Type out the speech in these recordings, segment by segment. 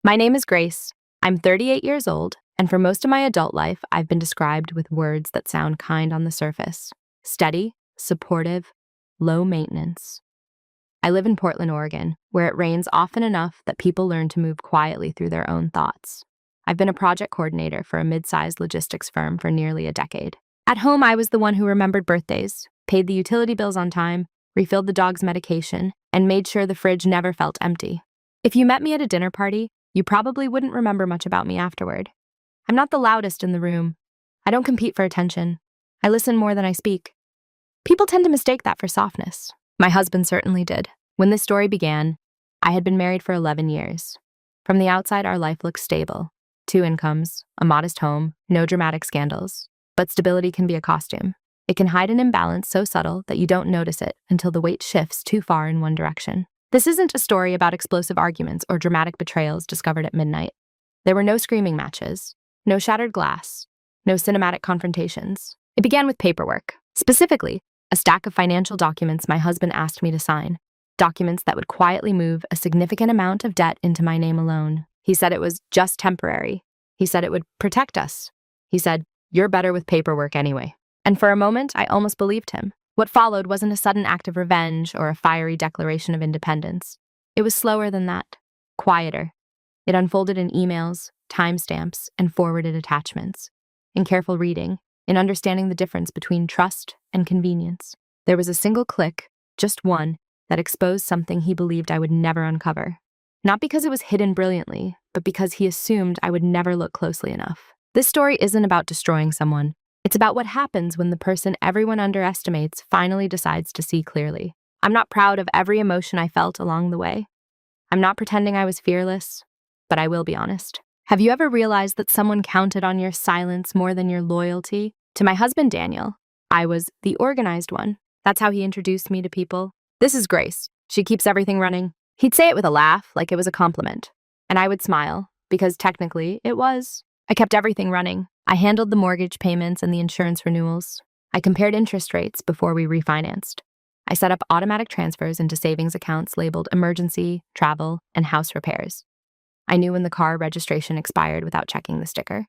My name is Grace. I'm 38 years old, and for most of my adult life, I've been described with words that sound kind on the surface: steady, supportive, low maintenance. I live in Portland, Oregon, where it rains often enough that people learn to move quietly through their own thoughts. I've been a project coordinator for a mid-sized logistics firm for nearly a decade. At home, I was the one who remembered birthdays, paid the utility bills on time, refilled the dog's medication, and made sure the fridge never felt empty. If you met me at a dinner party, you probably wouldn't remember much about me afterward. I'm not the loudest in the room. I don't compete for attention. I listen more than I speak. People tend to mistake that for softness. My husband certainly did. When this story began, I had been married for 11 years. From the outside, our life looked stable. 2 incomes, a modest home, no dramatic scandals. But stability can be a costume. It can hide an imbalance so subtle that you don't notice it until the weight shifts too far in one direction. This isn't a story about explosive arguments or dramatic betrayals discovered at midnight. There were no screaming matches, no shattered glass, no cinematic confrontations. It began with paperwork. Specifically, a stack of financial documents my husband asked me to sign. Documents that would quietly move a significant amount of debt into my name alone. He said it was just temporary. He said it would protect us. He said, "You're better with paperwork anyway." And for a moment, I almost believed him. What followed wasn't a sudden act of revenge or a fiery declaration of independence. It was slower than that, quieter. It unfolded in emails, timestamps, and forwarded attachments. In careful reading, in understanding the difference between trust and convenience. There was a single click, just one, that exposed something he believed I would never uncover. Not because it was hidden brilliantly, but because he assumed I would never look closely enough. This story isn't about destroying someone. It's about what happens when the person everyone underestimates finally decides to see clearly. I'm not proud of every emotion I felt along the way. I'm not pretending I was fearless, but I will be honest. Have you ever realized that someone counted on your silence more than your loyalty? To my husband, Daniel, I was the organized one. That's how he introduced me to people. "This is Grace. She keeps everything running." He'd say it with a laugh, like it was a compliment. And I would smile, because technically it was. I kept everything running. I handled the mortgage payments and the insurance renewals. I compared interest rates before we refinanced. I set up automatic transfers into savings accounts labeled emergency, travel, and house repairs. I knew when the car registration expired without checking the sticker.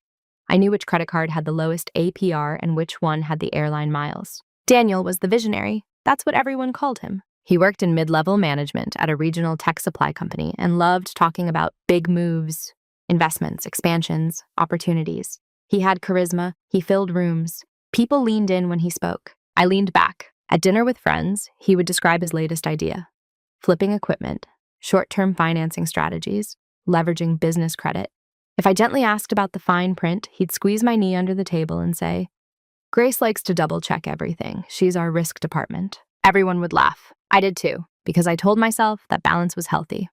I knew which credit card had the lowest APR and which one had the airline miles. Daniel was the visionary. That's what everyone called him. He worked in mid-level management at a regional tech supply company and loved talking about big moves, investments, expansions, opportunities. He had charisma. He filled rooms. People leaned in when he spoke. I leaned back. At dinner with friends, he would describe his latest idea: flipping equipment, short-term financing strategies, leveraging business credit. If I gently asked about the fine print, he'd squeeze my knee under the table and say, "Grace likes to double-check everything. She's our risk department." Everyone would laugh. I did too, because I told myself that balance was healthy.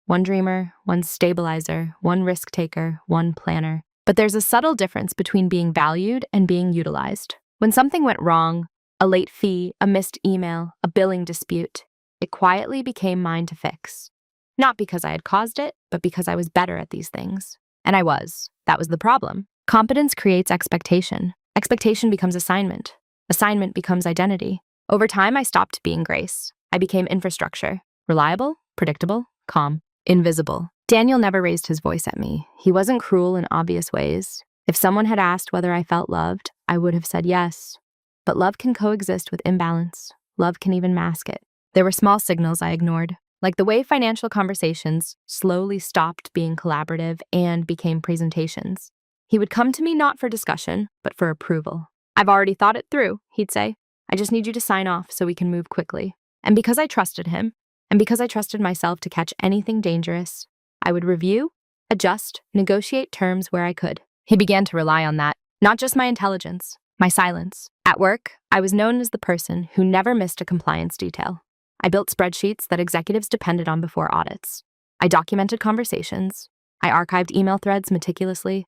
One dreamer, one stabilizer, one risk taker, one planner. But there's a subtle difference between being valued and being utilized. When something went wrong, a late fee, a missed email, a billing dispute, it quietly became mine to fix. Not because I had caused it, but because I was better at these things. And I was. That was the problem. Competence creates expectation. Expectation becomes assignment. Assignment becomes identity. Over time, I stopped being Grace. I became infrastructure. Reliable, predictable, calm, invisible. Daniel never raised his voice at me. He wasn't cruel in obvious ways. If someone had asked whether I felt loved, I would have said yes. But love can coexist with imbalance. Love can even mask it. There were small signals I ignored, like the way financial conversations slowly stopped being collaborative and became presentations. He would come to me not for discussion, but for approval. "I've already thought it through," he'd say. "I just need you to sign off so we can move quickly." And because I trusted him, and because I trusted myself to catch anything dangerous, I would review, adjust, negotiate terms where I could. He began to rely on that, not just my intelligence, my silence. At work, I was known as the person who never missed a compliance detail. I built spreadsheets that executives depended on before audits. I documented conversations. I archived email threads meticulously.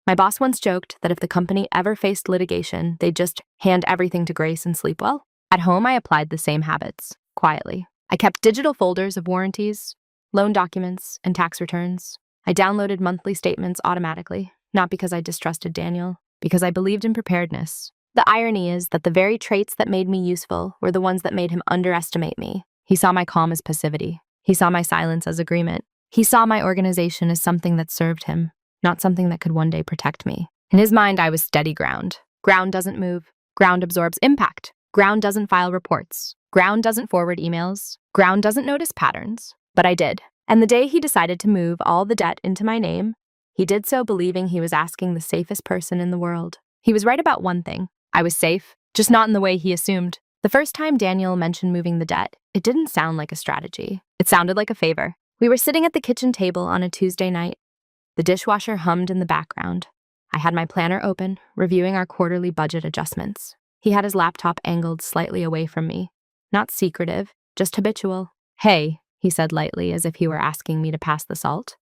My boss once joked that if the company ever faced litigation, they'd just hand everything to Grace and sleep well. At home, I applied the same habits, quietly. I kept digital folders of warranties, loan documents, and tax returns. I downloaded monthly statements automatically, not because I distrusted Daniel, because I believed in preparedness. The irony is that the very traits that made me useful were the ones that made him underestimate me. He saw my calm as passivity. He saw my silence as agreement. He saw my organization as something that served him, not something that could one day protect me. In his mind, I was steady ground. Ground doesn't move. Ground absorbs impact. Ground doesn't file reports. Ground doesn't forward emails. Ground doesn't notice patterns. But I did. And the day he decided to move all the debt into my name, he did so believing he was asking the safest person in the world. He was right about one thing. I was safe, just not in the way he assumed. The first time Daniel mentioned moving the debt, it didn't sound like a strategy. It sounded like a favor. We were sitting at the kitchen table on a Tuesday night. The dishwasher hummed in the background. I had my planner open, reviewing our quarterly budget adjustments. He had his laptop angled slightly away from me. Not secretive, just habitual. "Hey," he said lightly, as if he were asking me to pass the salt.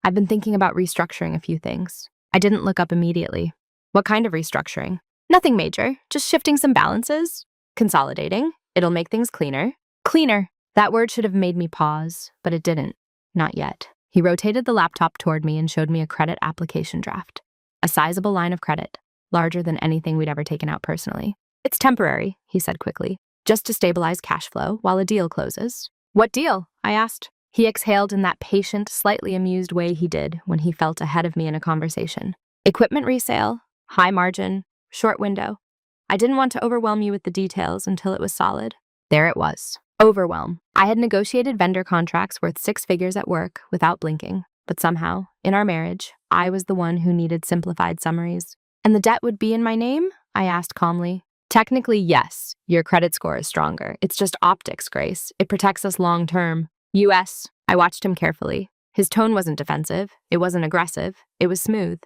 "I've been thinking about restructuring a few things." I didn't look up immediately. "What kind of restructuring?" "Nothing major, just shifting some balances. Consolidating. It'll make things cleaner." Cleaner. That word should have made me pause, but it didn't. Not yet. He rotated the laptop toward me and showed me a credit application draft. A sizable line of credit, larger than anything we'd ever taken out personally. "It's temporary," he said quickly, "just to stabilize cash flow while a deal closes." "What deal?" I asked. He exhaled in that patient, slightly amused way he did when he felt ahead of me in a conversation. "Equipment resale, high margin, short window. I didn't want to overwhelm you with the details until it was solid." There it was. Overwhelm. I had negotiated vendor contracts worth 6 figures at work without blinking, but somehow, in our marriage, I was the one who needed simplified summaries. "And the debt would be in my name?" I asked calmly. "Technically, yes. Your credit score is stronger. It's just optics, Grace. It protects us long term." "US." I watched him carefully. His tone wasn't defensive. It wasn't aggressive. It was smooth.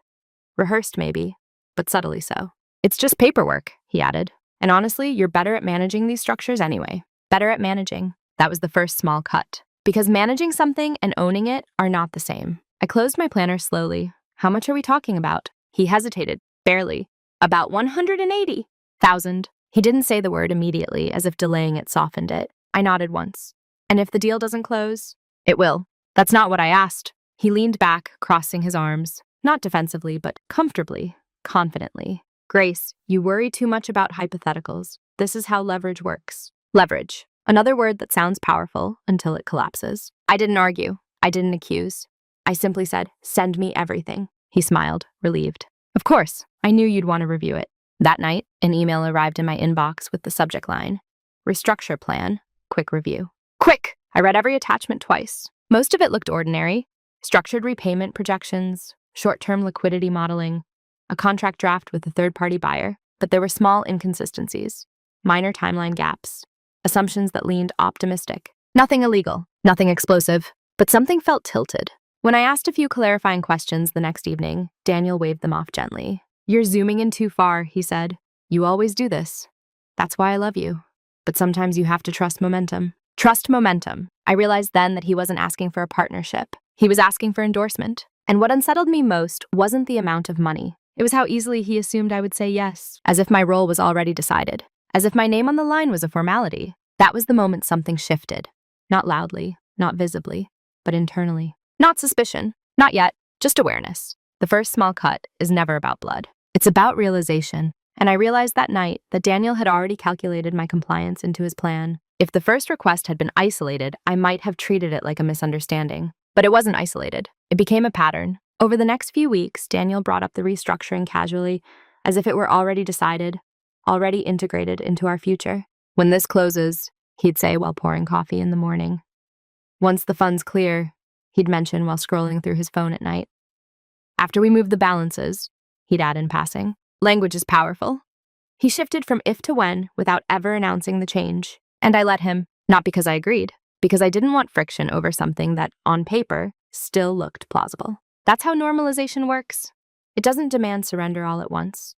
Rehearsed, maybe, but subtly so. "It's just paperwork," he added. "And honestly, you're better at managing these structures anyway." Better at managing. That was the first small cut. Because managing something and owning it are not the same. I closed my planner slowly. "How much are we talking about?" He hesitated. "Barely. About 180,000. He didn't say the word immediately, as if delaying it softened it. I nodded once. "And if the deal doesn't close?" "It will." "That's not what I asked." He leaned back, crossing his arms. Not defensively, but comfortably, confidently. "Grace, you worry too much about hypotheticals. This is how leverage works." Leverage. Another word that sounds powerful until it collapses. I didn't argue. I didn't accuse. I simply said, "Send me everything." He smiled, relieved. "Of course. I knew you'd want to review it." That night, an email arrived in my inbox with the subject line, "Restructure plan, quick review." Quick! I read every attachment twice. Most of it looked ordinary. Structured repayment projections, short-term liquidity modeling, a contract draft with a third-party buyer, but there were small inconsistencies, minor timeline gaps, assumptions that leaned optimistic. Nothing illegal, nothing explosive, but something felt tilted. When I asked a few clarifying questions the next evening, Daniel waved them off gently. "You're zooming in too far," he said. "You always do this. That's why I love you. But sometimes you have to trust momentum." Trust momentum. I realized then that he wasn't asking for a partnership. He was asking for endorsement. And what unsettled me most wasn't the amount of money. It was how easily he assumed I would say yes, as if my role was already decided. As if my name on the line was a formality. That was the moment something shifted. Not loudly, not visibly, but internally. Not suspicion. Not yet. Just awareness. The first small cut is never about blood. It's about realization. And I realized that night that Daniel had already calculated my compliance into his plan. If the first request had been isolated, I might have treated it like a misunderstanding. But it wasn't isolated. It became a pattern. Over the next few weeks, Daniel brought up the restructuring casually, as if it were already decided, already integrated into our future. "When this closes," he'd say while pouring coffee in the morning. "Once the funds clear," he'd mention while scrolling through his phone at night. "After we move the balances," he'd add in passing. Language is powerful. He shifted from if to when without ever announcing the change. And I let him, not because I agreed, because I didn't want friction over something that, on paper, still looked plausible. That's how normalization works. It doesn't demand surrender all at once.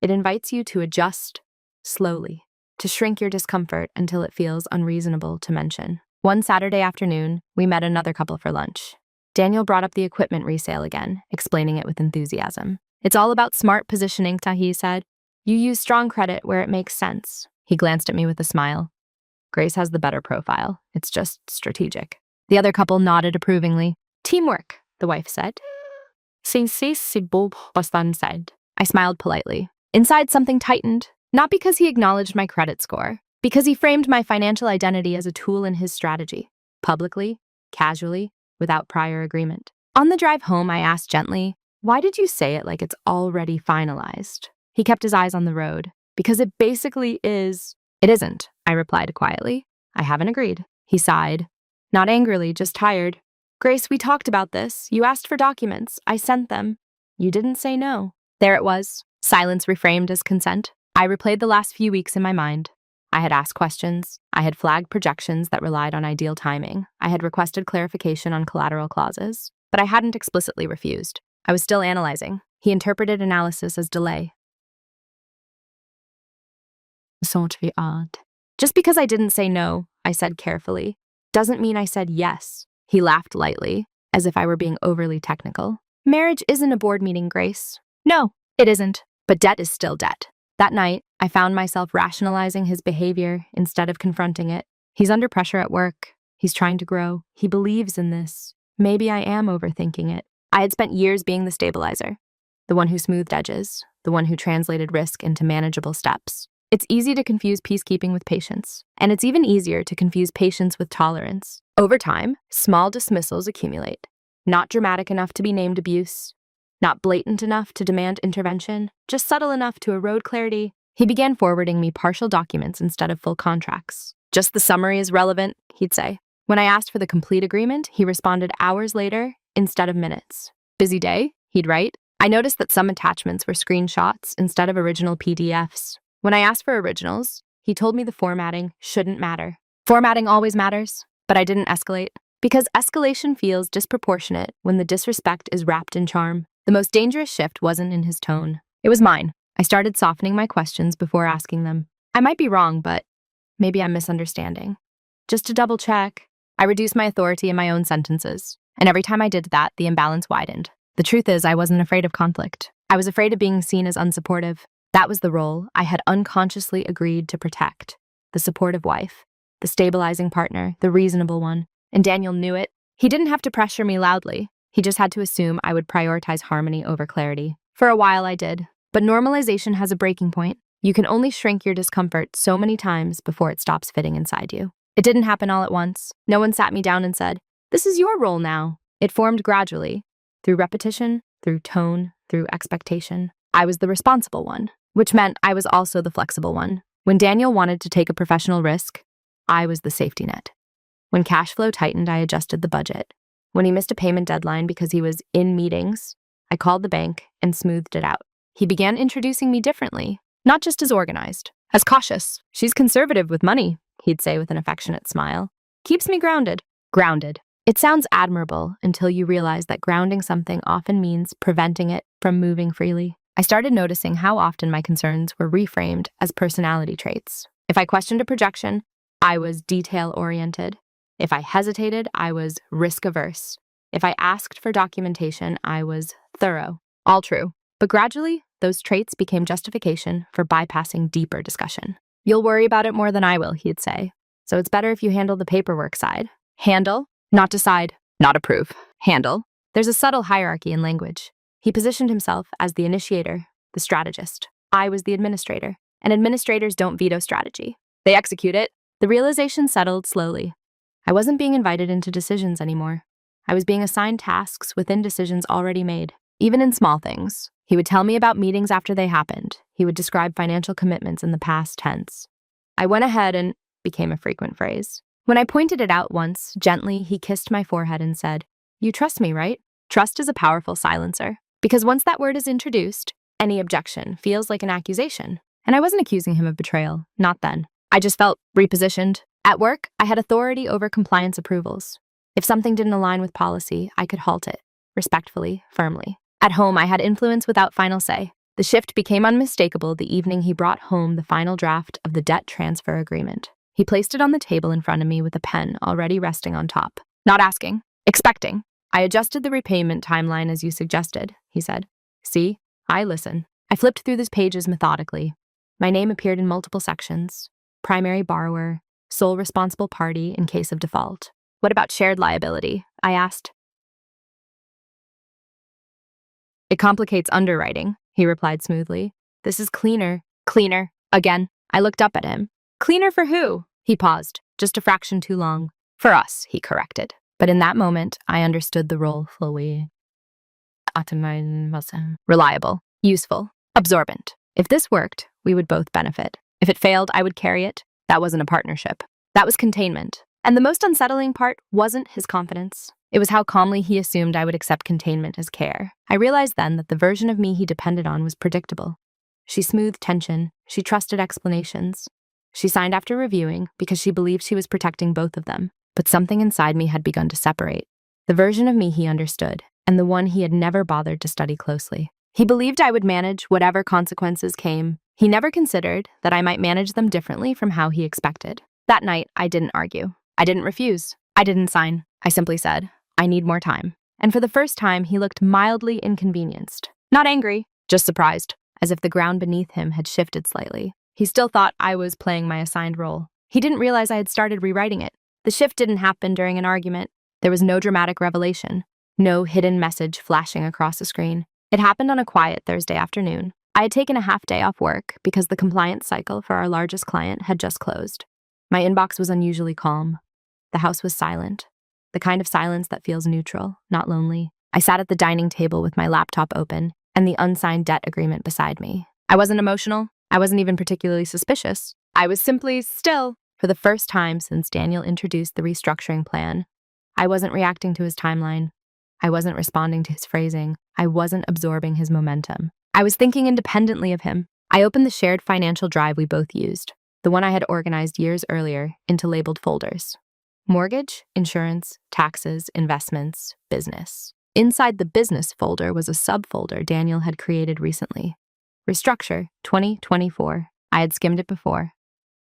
It invites you to adjust slowly, to shrink your discomfort until it feels unreasonable to mention. One Saturday afternoon, we met another couple for lunch. Daniel brought up the equipment resale again, explaining it with enthusiasm. "It's all about smart positioning," Tahi said. "You use strong credit where it makes sense." He glanced at me with a smile. "Grace has the better profile. It's just strategic." The other couple nodded approvingly. "Teamwork," the wife said. "Si beau said." I smiled politely. Inside, something tightened, not because he acknowledged my credit score, because he framed my financial identity as a tool in his strategy. Publicly, casually, without prior agreement. On the drive home, I asked gently, "Why did you say it like it's already finalized?" He kept his eyes on the road. "Because it basically is." "It isn't," I replied quietly. "I haven't agreed." He sighed. Not angrily, just tired. "Grace, we talked about this. You asked for documents. I sent them. You didn't say no." There it was. Silence reframed as consent. I replayed the last few weeks in my mind. I had asked questions. I had flagged projections that relied on ideal timing. I had requested clarification on collateral clauses. But I hadn't explicitly refused. I was still analyzing. He interpreted analysis as delay. So odd. "Just because I didn't say no," I said carefully, "doesn't mean I said yes." He laughed lightly, as if I were being overly technical. "Marriage isn't a board meeting, Grace." "No, it isn't. But debt is still debt." That night, I found myself rationalizing his behavior instead of confronting it. He's under pressure at work. He's trying to grow. He believes in this. Maybe I am overthinking it. I had spent years being the stabilizer, the one who smoothed edges, the one who translated risk into manageable steps. It's easy to confuse peacekeeping with patience, and it's even easier to confuse patience with tolerance. Over time, small dismissals accumulate. Not dramatic enough to be named abuse, not blatant enough to demand intervention, just subtle enough to erode clarity. He began forwarding me partial documents instead of full contracts. "Just the summary is relevant," he'd say. When I asked for the complete agreement, he responded hours later instead of minutes. "Busy day," he'd write. I noticed that some attachments were screenshots instead of original PDFs. When I asked for originals, he told me the formatting shouldn't matter. Formatting always matters, but I didn't escalate. Because escalation feels disproportionate when the disrespect is wrapped in charm. The most dangerous shift wasn't in his tone. It was mine. I started softening my questions before asking them. I might be wrong, but maybe I'm misunderstanding. Just to double check, I reduced my authority in my own sentences. And every time I did that, the imbalance widened. The truth is, I wasn't afraid of conflict. I was afraid of being seen as unsupportive. That was the role I had unconsciously agreed to protect. The supportive wife, the stabilizing partner, the reasonable one. And Daniel knew it. He didn't have to pressure me loudly. He just had to assume I would prioritize harmony over clarity. For a while I did. But normalization has a breaking point. You can only shrink your discomfort so many times before it stops fitting inside you. It didn't happen all at once. No one sat me down and said, "This is your role now." It formed gradually, through repetition, through tone, through expectation. I was the responsible one, which meant I was also the flexible one. When Daniel wanted to take a professional risk, I was the safety net. When cash flow tightened, I adjusted the budget. When he missed a payment deadline because he was in meetings, I called the bank and smoothed it out. He began introducing me differently, not just as organized, as cautious. "She's conservative with money," he'd say with an affectionate smile. "Keeps me grounded." Grounded. It sounds admirable until you realize that grounding something often means preventing it from moving freely. I started noticing how often my concerns were reframed as personality traits. If I questioned a projection, I was detail-oriented. If I hesitated, I was risk-averse. If I asked for documentation, I was thorough. All true. But gradually, those traits became justification for bypassing deeper discussion. "You'll worry about it more than I will," he'd say. "So it's better if you handle the paperwork side." Handle, not decide, not approve. Handle. There's a subtle hierarchy in language. He positioned himself as the initiator, the strategist. I was the administrator, and administrators don't veto strategy. They execute it. The realization settled slowly. I wasn't being invited into decisions anymore. I was being assigned tasks within decisions already made, even in small things. He would tell me about meetings after they happened. He would describe financial commitments in the past tense. I went ahead and became a frequent phrase. When I pointed it out once, gently, he kissed my forehead and said, "You trust me, right?" Trust is a powerful silencer, because once that word is introduced, any objection feels like an accusation. And I wasn't accusing him of betrayal, not then. I just felt repositioned. At work, I had authority over compliance approvals. If something didn't align with policy, I could halt it, respectfully, firmly. At home, I had influence without final say. The shift became unmistakable the evening he brought home the final draft of the debt transfer agreement. He placed it on the table in front of me with a pen already resting on top. "Not asking, expecting." "I adjusted the repayment timeline as you suggested," he said. "See, I listen." I flipped through these pages methodically. My name appeared in multiple sections. Primary borrower, sole responsible party in case of default. "What about shared liability?" I asked. "It complicates underwriting," he replied smoothly. "This is cleaner." Cleaner. Again. I looked up at him. "Cleaner for who?" He paused, just a fraction too long. "For us," he corrected. But in that moment, I understood the role fully. Reliable, useful, absorbent. If this worked, we would both benefit. If it failed, I would carry it. That wasn't a partnership. That was containment. And the most unsettling part wasn't his confidence. It was how calmly he assumed I would accept containment as care. I realized then that the version of me he depended on was predictable. She smoothed tension. She trusted explanations. She signed after reviewing because she believed she was protecting both of them. But something inside me had begun to separate. The version of me he understood, and the one he had never bothered to study closely. He believed I would manage whatever consequences came. He never considered that I might manage them differently from how he expected. That night, I didn't argue. I didn't refuse. I didn't sign. I simply said, I need more time. And for the first time, he looked mildly inconvenienced. Not angry, just surprised, as if the ground beneath him had shifted slightly. He still thought I was playing my assigned role. He didn't realize I had started rewriting it. The shift didn't happen during an argument. There was no dramatic revelation, no hidden message flashing across a screen. It happened on a quiet Thursday afternoon. I had taken a half day off work because the compliance cycle for our largest client had just closed. My inbox was unusually calm. The house was silent, the kind of silence that feels neutral, not lonely. I sat at the dining table with my laptop open and the unsigned debt agreement beside me. I wasn't emotional. I wasn't even particularly suspicious. I was simply still. For the first time since Daniel introduced the restructuring plan, I wasn't reacting to his timeline. I wasn't responding to his phrasing. I wasn't absorbing his momentum. I was thinking independently of him. I opened the shared financial drive we both used, the one I had organized years earlier, into labeled folders. Mortgage, insurance, taxes, investments, business. Inside the business folder was a subfolder Daniel had created recently. Restructure 2024. I had skimmed it before.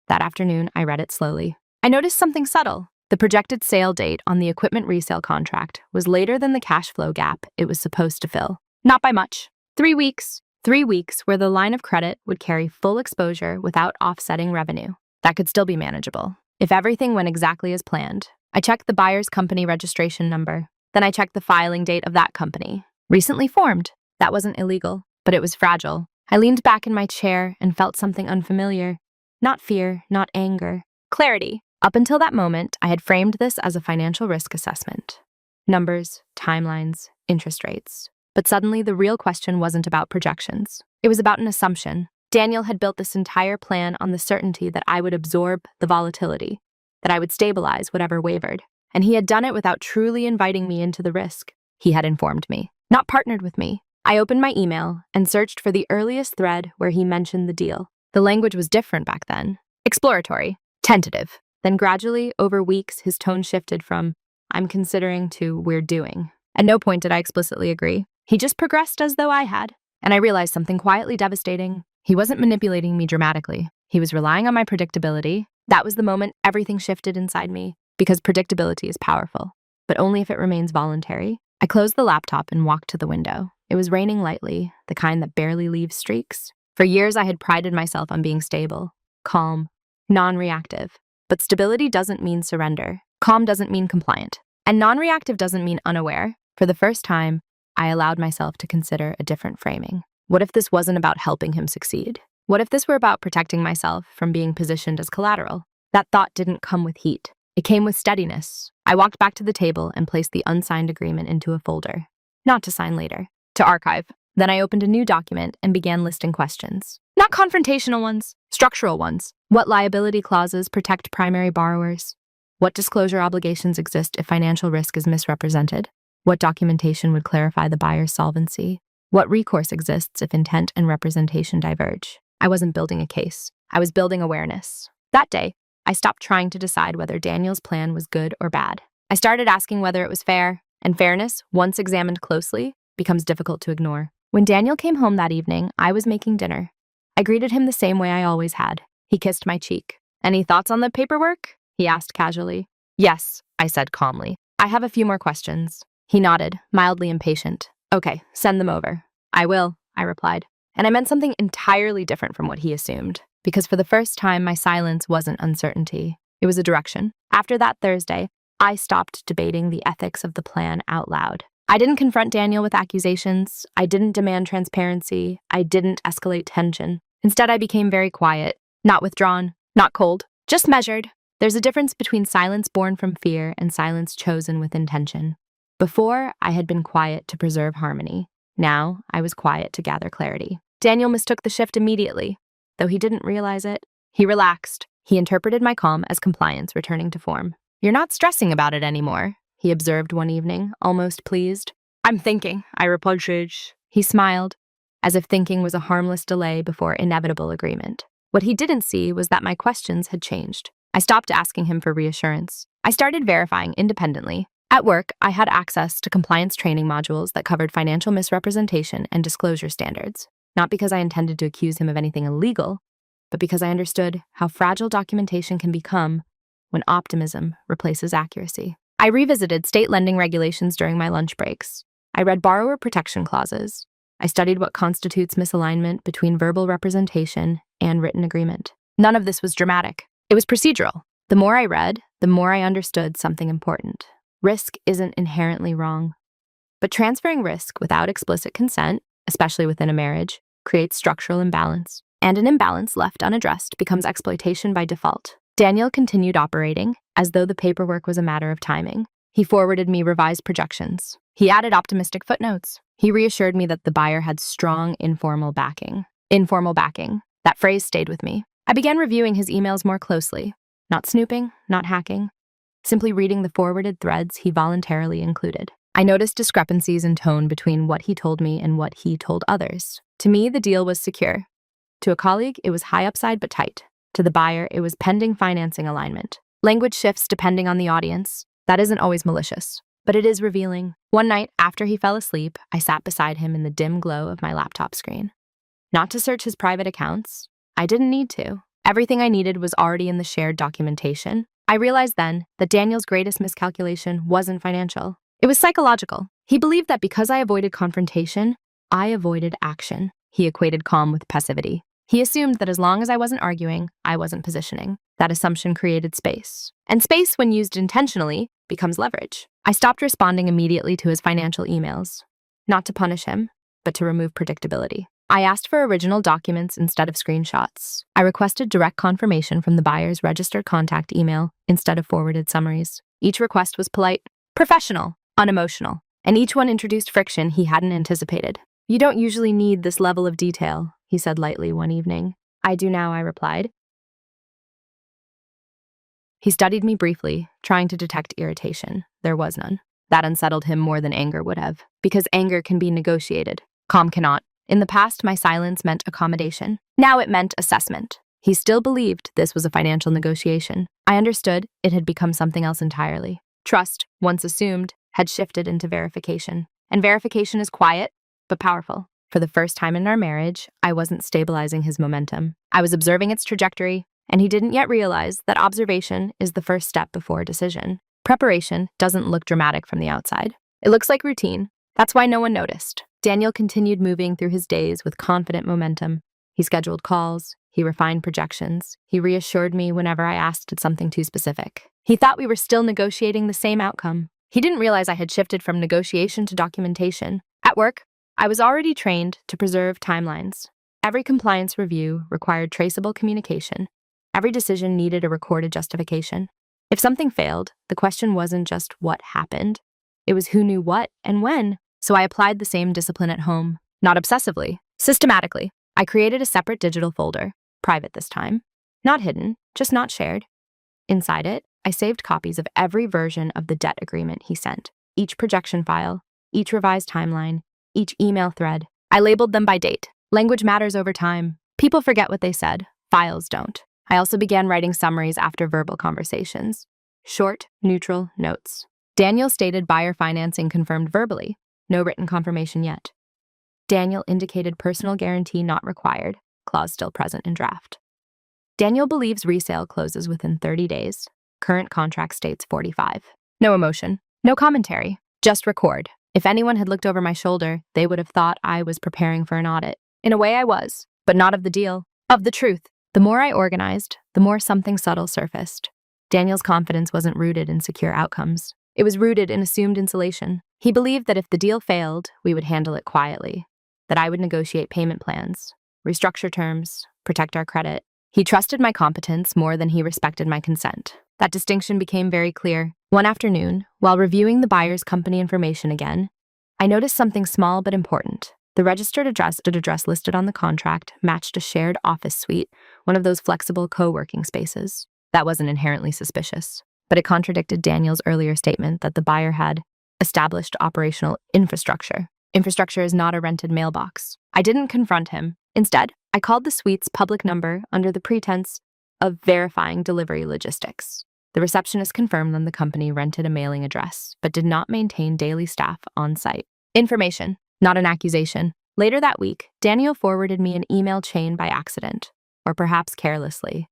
That afternoon, I read it slowly. I noticed something subtle. The projected sale date on the equipment resale contract was later than the cash flow gap it was supposed to fill. Not by much. 3 weeks. 3 weeks where the line of credit would carry full exposure without offsetting revenue. That could still be manageable if everything went exactly as planned. I checked the buyer's company registration number. Then I checked the filing date of that company. Recently formed. That wasn't illegal, but it was fragile. I leaned back in my chair and felt something unfamiliar. Not fear, not anger. Clarity. Up until that moment, I had framed this as a financial risk assessment. Numbers, timelines, interest rates. But suddenly, the real question wasn't about projections. It was about an assumption. Daniel had built this entire plan on the certainty that I would absorb the volatility, that I would stabilize whatever wavered. And he had done it without truly inviting me into the risk. He had informed me, not partnered with me. I opened my email and searched for the earliest thread where he mentioned the deal. The language was different back then. Exploratory, tentative. Then gradually, over weeks, his tone shifted from, I'm considering, to we're doing. At no point did I explicitly agree. He just progressed as though I had. And I realized something quietly devastating. He wasn't manipulating me dramatically. He was relying on my predictability. That was the moment everything shifted inside me, because predictability is powerful, but only if it remains voluntary. I closed the laptop and walked to the window. It was raining lightly, the kind that barely leaves streaks. For years, I had prided myself on being stable, calm, non-reactive. But stability doesn't mean surrender. Calm doesn't mean compliant. And non-reactive doesn't mean unaware. For the first time, I allowed myself to consider a different framing. What if this wasn't about helping him succeed? What if this were about protecting myself from being positioned as collateral? That thought didn't come with heat. It came with steadiness. I walked back to the table and placed the unsigned agreement into a folder. Not to sign later, to archive. Then I opened a new document and began listing questions. Not confrontational ones, structural ones. What liability clauses protect primary borrowers? What disclosure obligations exist if financial risk is misrepresented? What documentation would clarify the buyer's solvency? What recourse exists if intent and representation diverge? I wasn't building a case. I was building awareness. That day, I stopped trying to decide whether Daniel's plan was good or bad. I started asking whether it was fair, and fairness, once examined closely, becomes difficult to ignore. When Daniel came home that evening, I was making dinner. I greeted him the same way I always had. He kissed my cheek. Any thoughts on the paperwork? He asked casually. Yes, I said calmly. I have a few more questions. He nodded, mildly impatient. Okay, send them over. I will, I replied. And I meant something entirely different from what he assumed, because for the first time, my silence wasn't uncertainty. It was a direction. After that Thursday, I stopped debating the ethics of the plan out loud. I didn't confront Daniel with accusations. I didn't demand transparency. I didn't escalate tension. Instead, I became very quiet, not withdrawn, not cold, just measured. There's a difference between silence born from fear and silence chosen with intention. Before, I had been quiet to preserve harmony. Now, I was quiet to gather clarity. Daniel mistook the shift immediately. Though he didn't realize it, he relaxed. He interpreted my calm as compliance returning to form. "You're not stressing about it anymore," he observed one evening, almost pleased. "I'm thinking," I replied. He smiled, as if thinking was a harmless delay before inevitable agreement. What he didn't see was that my questions had changed. I stopped asking him for reassurance. I started verifying independently. At work, I had access to compliance training modules that covered financial misrepresentation and disclosure standards, not because I intended to accuse him of anything illegal, but because I understood how fragile documentation can become when optimism replaces accuracy. I revisited state lending regulations during my lunch breaks. I read borrower protection clauses. I studied what constitutes misalignment between verbal representation and written agreement. None of this was dramatic. It was procedural. The more I read, the more I understood something important. Risk isn't inherently wrong. But transferring risk without explicit consent, especially within a marriage, creates structural imbalance. And an imbalance left unaddressed becomes exploitation by default. Daniel continued operating as though the paperwork was a matter of timing. He forwarded me revised projections. He added optimistic footnotes. He reassured me that the buyer had strong informal backing. Informal backing. That phrase stayed with me. I began reviewing his emails more closely. Not snooping, not hacking. Simply reading the forwarded threads he voluntarily included. I noticed discrepancies in tone between what he told me and what he told others. To me, the deal was secure. To a colleague, it was high upside but tight. To the buyer, it was pending financing alignment. Language shifts depending on the audience. That isn't always malicious, but it is revealing. One night, after he fell asleep, I sat beside him in the dim glow of my laptop screen. Not to search his private accounts. I didn't need to. Everything I needed was already in the shared documentation. I realized then that Daniel's greatest miscalculation wasn't financial. It was psychological. He believed that because I avoided confrontation, I avoided action. He equated calm with passivity. He assumed that as long as I wasn't arguing, I wasn't positioning. That assumption created space. And space, when used intentionally, becomes leverage. I stopped responding immediately to his financial emails. Not to punish him, but to remove predictability. I asked for original documents instead of screenshots. I requested direct confirmation from the buyer's registered contact email instead of forwarded summaries. Each request was polite, professional, unemotional, and each one introduced friction he hadn't anticipated. "You don't usually need this level of detail," he said lightly one evening. "I do now," I replied. He studied me briefly, trying to detect irritation. There was none. That unsettled him more than anger would have, because anger can be negotiated. Calm cannot. In the past, my silence meant accommodation. Now it meant assessment. He still believed this was a financial negotiation. I understood it had become something else entirely. Trust, once assumed, had shifted into verification. And verification is quiet, but powerful. For the first time in our marriage, I wasn't stabilizing his momentum. I was observing its trajectory, and he didn't yet realize that observation is the first step before decision. Preparation doesn't look dramatic from the outside. It looks like routine. That's why no one noticed. Daniel continued moving through his days with confident momentum. He scheduled calls. He refined projections. He reassured me whenever I asked something too specific. He thought we were still negotiating the same outcome. He didn't realize I had shifted from negotiation to documentation. At work, I was already trained to preserve timelines. Every compliance review required traceable communication. Every decision needed a recorded justification. If something failed, the question wasn't just what happened. It was who knew what and when. So I applied the same discipline at home. Not obsessively, systematically. I created a separate digital folder, private this time. Not hidden, just not shared. Inside it, I saved copies of every version of the debt agreement he sent. Each projection file, each revised timeline, each email thread. I labeled them by date. Language matters over time. People forget what they said. Files don't. I also began writing summaries after verbal conversations. Short, neutral notes. Daniel stated buyer financing confirmed verbally. No written confirmation yet. Daniel indicated personal guarantee not required. Clause still present in draft. Daniel believes resale closes within 30 days. Current contract states 45. No emotion. No commentary. Just record. If anyone had looked over my shoulder, they would have thought I was preparing for an audit. In a way I was, but not of the deal. Of the truth. The more I organized, the more something subtle surfaced. Daniel's confidence wasn't rooted in secure outcomes. It was rooted in assumed insulation. He believed that if the deal failed, we would handle it quietly, that I would negotiate payment plans, restructure terms, protect our credit. He trusted my competence more than he respected my consent. That distinction became very clear. One afternoon, while reviewing the buyer's company information again, I noticed something small but important. The registered address listed on the contract matched a shared office suite, one of those flexible co-working spaces. That wasn't inherently suspicious, but it contradicted Daniel's earlier statement that the buyer had established operational infrastructure. Infrastructure is not a rented mailbox. I didn't confront him. Instead, I called the suite's public number under the pretense of verifying delivery logistics. The receptionist confirmed that the company rented a mailing address, but did not maintain daily staff on site. Information, not an accusation. Later that week, Daniel forwarded me an email chain by accident, or perhaps carelessly.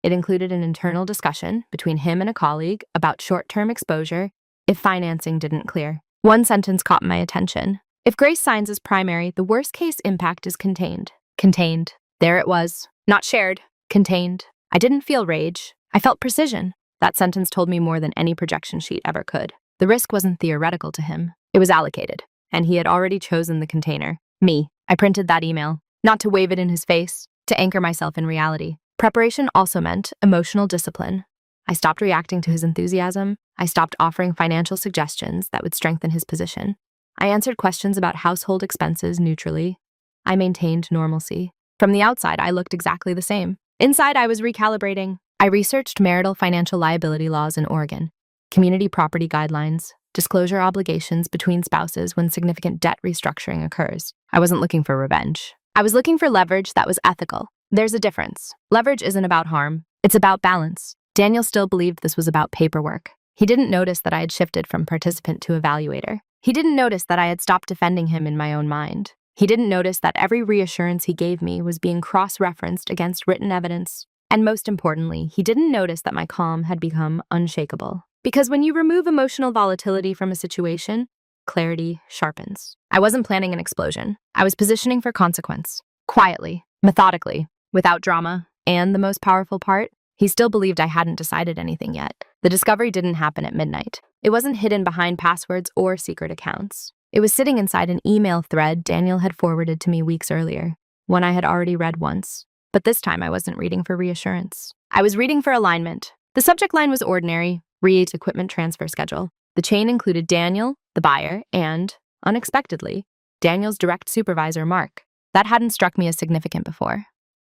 It included an internal discussion between him and a colleague about short-term exposure if financing didn't clear. One sentence caught my attention. If Grace signs as primary, the worst-case impact is contained. Contained. There it was. Not shared. Contained. I didn't feel rage. I felt precision. That sentence told me more than any projection sheet ever could. The risk wasn't theoretical to him. It was allocated, and he had already chosen the container. Me. I printed that email, not to wave it in his face, to anchor myself in reality. Preparation also meant emotional discipline. I stopped reacting to his enthusiasm. I stopped offering financial suggestions that would strengthen his position. I answered questions about household expenses neutrally. I maintained normalcy. From the outside, I looked exactly the same. Inside, I was recalibrating. I researched marital financial liability laws in Oregon, community property guidelines, disclosure obligations between spouses when significant debt restructuring occurs. I wasn't looking for revenge. I was looking for leverage that was ethical. There's a difference. Leverage isn't about harm. It's about balance. Daniel still believed this was about paperwork. He didn't notice that I had shifted from participant to evaluator. He didn't notice that I had stopped defending him in my own mind. He didn't notice that every reassurance he gave me was being cross-referenced against written evidence. And most importantly, he didn't notice that my calm had become unshakable. Because when you remove emotional volatility from a situation, clarity sharpens. I wasn't planning an explosion. I was positioning for consequence. Quietly, methodically, without drama. And the most powerful part, he still believed I hadn't decided anything yet. The discovery didn't happen at midnight. It wasn't hidden behind passwords or secret accounts. It was sitting inside an email thread Daniel had forwarded to me weeks earlier, one I had already read once. But this time I wasn't reading for reassurance. I was reading for alignment. The subject line was ordinary, REIT equipment transfer schedule. The chain included Daniel, the buyer, and, unexpectedly, Daniel's direct supervisor, Mark. That hadn't struck me as significant before.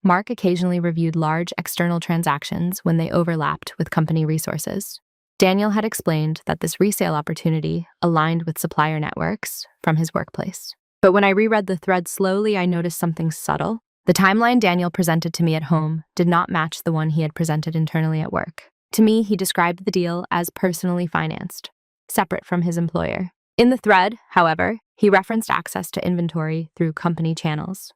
Mark occasionally reviewed large external transactions when they overlapped with company resources. Daniel had explained that this resale opportunity aligned with supplier networks from his workplace. But when I reread the thread slowly, I noticed something subtle. The timeline Daniel presented to me at home did not match the one he had presented internally at work. To me, he described the deal as personally financed, separate from his employer. In the thread, however, he referenced access to inventory through company channels,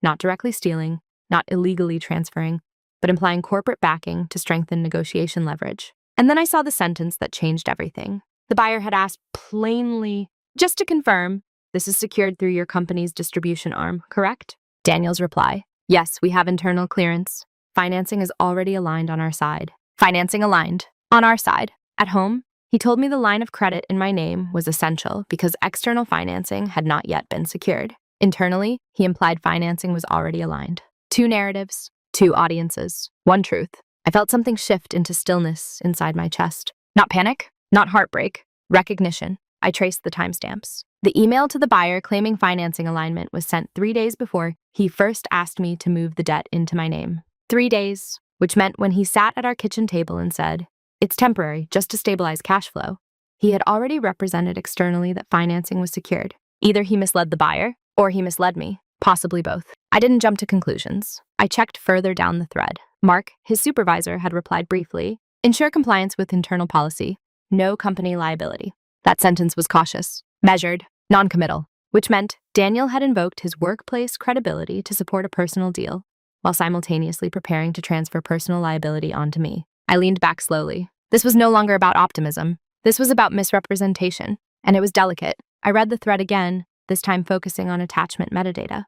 not directly stealing, not illegally transferring, but implying corporate backing to strengthen negotiation leverage. And then I saw the sentence that changed everything. The buyer had asked plainly, "Just to confirm, this is secured through your company's distribution arm, correct?" Daniel's reply, "Yes, we have internal clearance. Financing is already aligned on our side." Financing aligned. On our side. At home, he told me the line of credit in my name was essential because external financing had not yet been secured. Internally, he implied financing was already aligned. Two narratives, two audiences, one truth. I felt something shift into stillness inside my chest. Not panic, not heartbreak, recognition. I traced the timestamps. The email to the buyer claiming financing alignment was sent 3 days before he first asked me to move the debt into my name. 3 days, which meant when he sat at our kitchen table and said, "It's temporary, just to stabilize cash flow," he had already represented externally that financing was secured. Either he misled the buyer, or he misled me, possibly both. I didn't jump to conclusions. I checked further down the thread. Mark, his supervisor, had replied briefly, "Ensure compliance with internal policy. No company liability." That sentence was cautious, measured, non-committal, which meant Daniel had invoked his workplace credibility to support a personal deal, while simultaneously preparing to transfer personal liability onto me. I leaned back slowly. This was no longer about optimism. This was about misrepresentation, and it was delicate. I read the thread again, this time focusing on attachment metadata.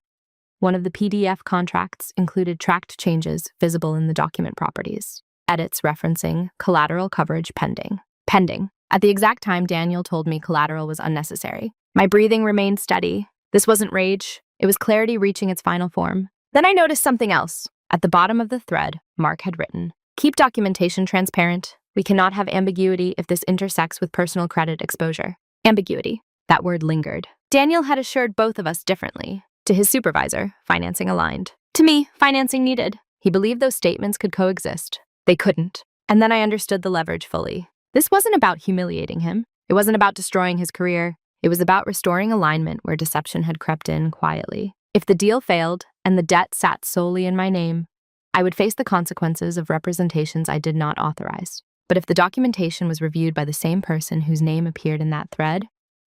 One of the PDF contracts included tracked changes visible in the document properties, edits referencing collateral coverage pending. Pending. At the exact time Daniel told me collateral was unnecessary. My breathing remained steady. This wasn't rage. It was clarity reaching its final form. Then I noticed something else. At the bottom of the thread, Mark had written, "Keep documentation transparent. We cannot have ambiguity if this intersects with personal credit exposure. Ambiguity. That word lingered. Daniel had assured both of us differently. To his supervisor, financing aligned. To me, financing needed. He believed those statements could coexist. They couldn't. And then I understood the leverage fully. This wasn't about humiliating him. It wasn't about destroying his career. It was about restoring alignment where deception had crept in quietly. If the deal failed and the debt sat solely in my name, I would face the consequences of representations I did not authorize. But if the documentation was reviewed by the same person whose name appeared in that thread,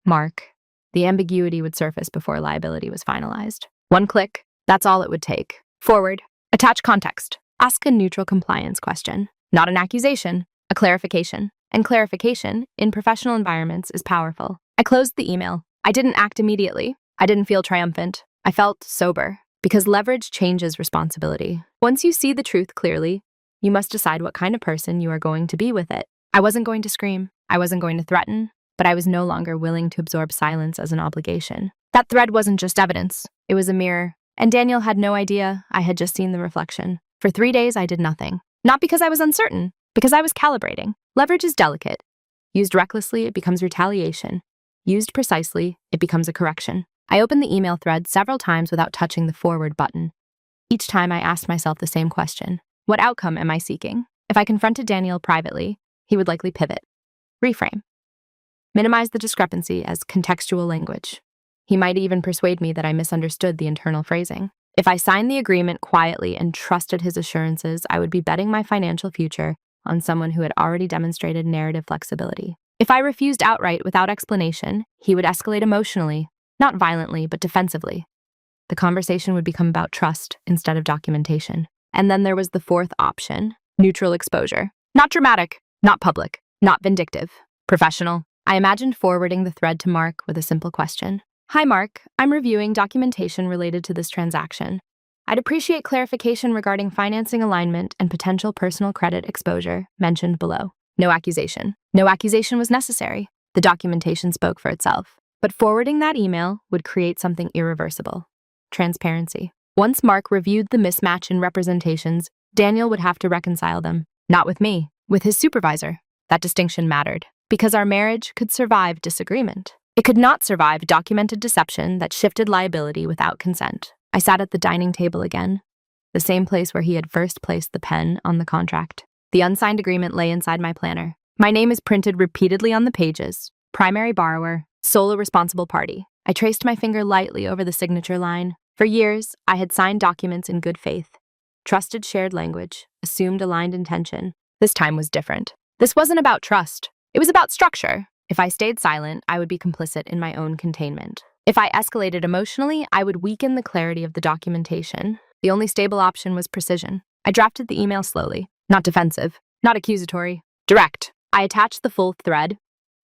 Mark, the ambiguity would surface before liability was finalized. One click, that's all it would take. Forward, attach context, ask a neutral compliance question. Not an accusation, a clarification. And clarification, in professional environments, is powerful. I closed the email. I didn't act immediately. I didn't feel triumphant. I felt sober, because leverage changes responsibility. Once you see the truth clearly, you must decide what kind of person you are going to be with it. I wasn't going to scream. I wasn't going to threaten, but I was no longer willing to absorb silence as an obligation. That thread wasn't just evidence. It was a mirror. And Daniel had no idea I had just seen the reflection. For 3 days, I did nothing. Not because I was uncertain, because I was calibrating. Leverage is delicate. Used recklessly, it becomes retaliation. Used precisely, it becomes a correction. I opened the email thread several times without touching the forward button. Each time I asked myself the same question. What outcome am I seeking? If I confronted Daniel privately, he would likely pivot. Reframe. Minimize the discrepancy as contextual language. He might even persuade me that I misunderstood the internal phrasing. If I signed the agreement quietly and trusted his assurances, I would be betting my financial future on someone who had already demonstrated narrative flexibility. If I refused outright without explanation, he would escalate emotionally, not violently, but defensively. The conversation would become about trust instead of documentation. And then there was the fourth option, neutral exposure. Not dramatic, not public, not vindictive. Professional. I imagined forwarding the thread to Mark with a simple question. Hi, Mark. I'm reviewing documentation related to this transaction. I'd appreciate clarification regarding financing alignment and potential personal credit exposure mentioned below. No accusation. No accusation was necessary. The documentation spoke for itself. But forwarding that email would create something irreversible. Transparency. Once Mark reviewed the mismatch in representations, Daniel would have to reconcile them. Not with me, with his supervisor. That distinction mattered, because our marriage could survive disagreement. It could not survive documented deception that shifted liability without consent. I sat at the dining table again, the same place where he had first placed the pen on the contract. The unsigned agreement lay inside my planner. My name is printed repeatedly on the pages. Primary borrower, sole responsible party. I traced my finger lightly over the signature line. For years, I had signed documents in good faith, trusted shared language, assumed aligned intention. This time was different. This wasn't about trust. It was about structure. If I stayed silent, I would be complicit in my own containment. If I escalated emotionally, I would weaken the clarity of the documentation. The only stable option was precision. I drafted the email slowly, not defensive, not accusatory, direct. I attached the full thread,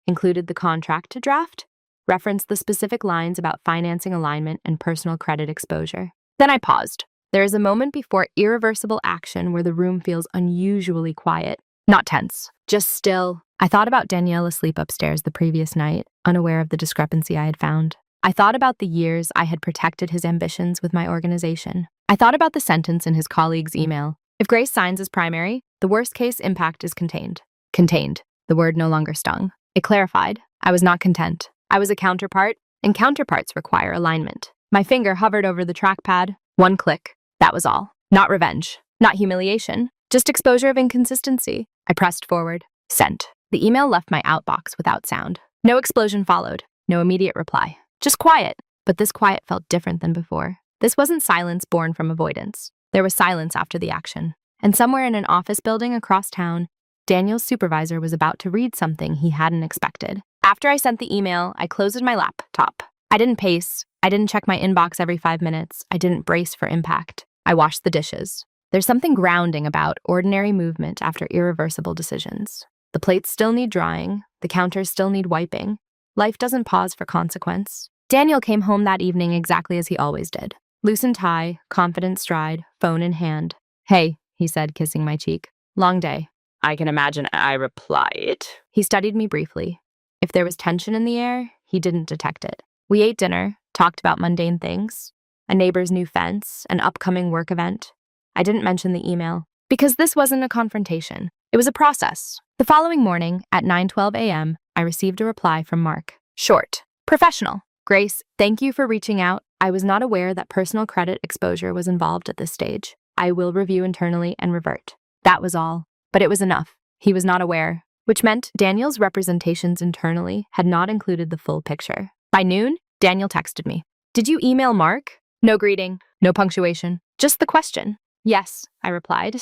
included the contract to draft, referenced the specific lines about financing alignment and personal credit exposure. Then I paused. There is a moment before irreversible action where the room feels unusually quiet, not tense, just still. I thought about Danielle asleep upstairs the previous night, unaware of the discrepancy I had found. I thought about the years I had protected his ambitions with my organization. I thought about the sentence in his colleague's email. If Grace signs as primary, the worst-case impact is contained. Contained. The word no longer stung. It clarified. I was not content. I was a counterpart, and counterparts require alignment. My finger hovered over the trackpad. One click. That was all. Not revenge. Not humiliation. Just exposure of inconsistency. I pressed forward. Sent. The email left my outbox without sound. No explosion followed. No immediate reply. Just quiet. But this quiet felt different than before. This wasn't silence born from avoidance. There was silence after the action. And somewhere in an office building across town, Daniel's supervisor was about to read something he hadn't expected. After I sent the email, I closed my laptop. I didn't pace. I didn't check my inbox every 5 minutes. I didn't brace for impact. I washed the dishes. There's something grounding about ordinary movement after irreversible decisions. The plates still need drying. The counters still need wiping. Life doesn't pause for consequence. Daniel came home that evening exactly as he always did. Loosened tie, confident stride, phone in hand. Hey, he said, kissing my cheek. Long day. I can imagine, I replied. He studied me briefly. If there was tension in the air, he didn't detect it. We ate dinner, talked about mundane things, a neighbor's new fence, an upcoming work event. I didn't mention the email, because this wasn't a confrontation. It was a process. The following morning, at 9:12 a.m., I received a reply from Mark. Short. Professional. Grace, thank you for reaching out. I was not aware that personal credit exposure was involved at this stage. I will review internally and revert. That was all. But it was enough. He was not aware, which meant Daniel's representations internally had not included the full picture. By noon, Daniel texted me. Did you email Mark? No greeting, no punctuation, just the question. Yes, I replied.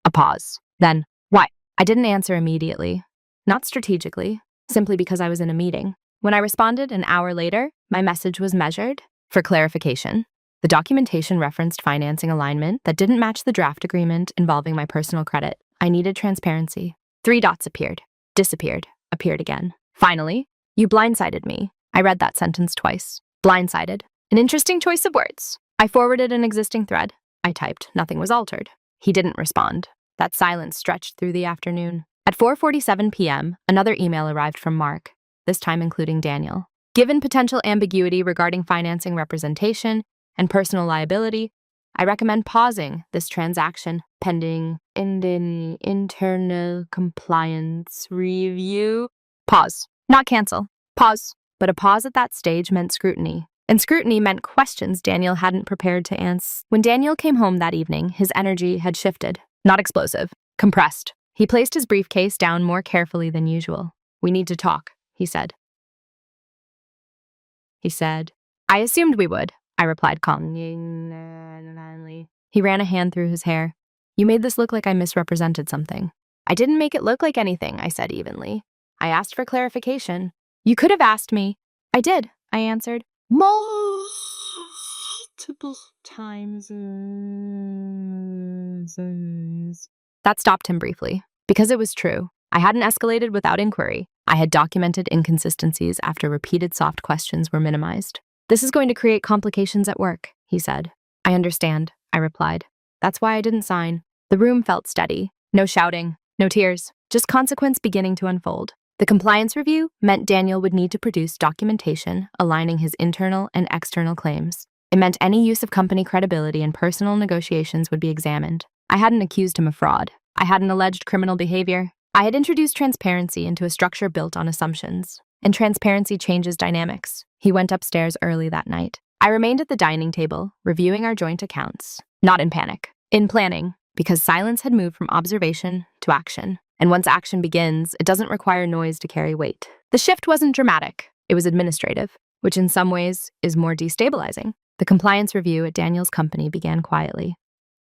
A pause. Then, why? I didn't answer immediately. Not strategically, simply because I was in a meeting. When I responded an hour later, my message was measured. For clarification, the documentation referenced financing alignment that didn't match the draft agreement involving my personal credit. I needed transparency. 3 dots appeared, disappeared, appeared again. Finally, you blindsided me. I read that sentence twice. Blindsided. An interesting choice of words. I forwarded an existing thread. I typed, nothing was altered. He didn't respond. That silence stretched through the afternoon. At 4:47 p.m., another email arrived from Mark, this time including Daniel. Given potential ambiguity regarding financing representation and personal liability, I recommend pausing this transaction pending internal compliance review. Pause. Not cancel. Pause. But a pause at that stage meant scrutiny. And scrutiny meant questions Daniel hadn't prepared to answer. When Daniel came home that evening, his energy had shifted. Not explosive. Compressed. He placed his briefcase down more carefully than usual. We need to talk, he said. I assumed we would, I replied calmly. He ran a hand through his hair. You made this look like I misrepresented something. I didn't make it look like anything, I said evenly. I asked for clarification. You could have asked me. I did, I answered. Multiple times. That stopped him briefly, because it was true. I hadn't escalated without inquiry. I had documented inconsistencies after repeated soft questions were minimized. This is going to create complications at work, he said. I understand, I replied. That's why I didn't sign. The room felt steady. No shouting, no tears, just consequence beginning to unfold. The compliance review meant Daniel would need to produce documentation aligning his internal and external claims. It meant any use of company credibility in personal negotiations would be examined. I hadn't accused him of fraud. I hadn't alleged criminal behavior. I had introduced transparency into a structure built on assumptions. And transparency changes dynamics. He went upstairs early that night. I remained at the dining table, reviewing our joint accounts. Not in panic. In planning, because silence had moved from observation to action. And once action begins, it doesn't require noise to carry weight. The shift wasn't dramatic. It was administrative, which in some ways is more destabilizing. The compliance review at Daniel's company began quietly.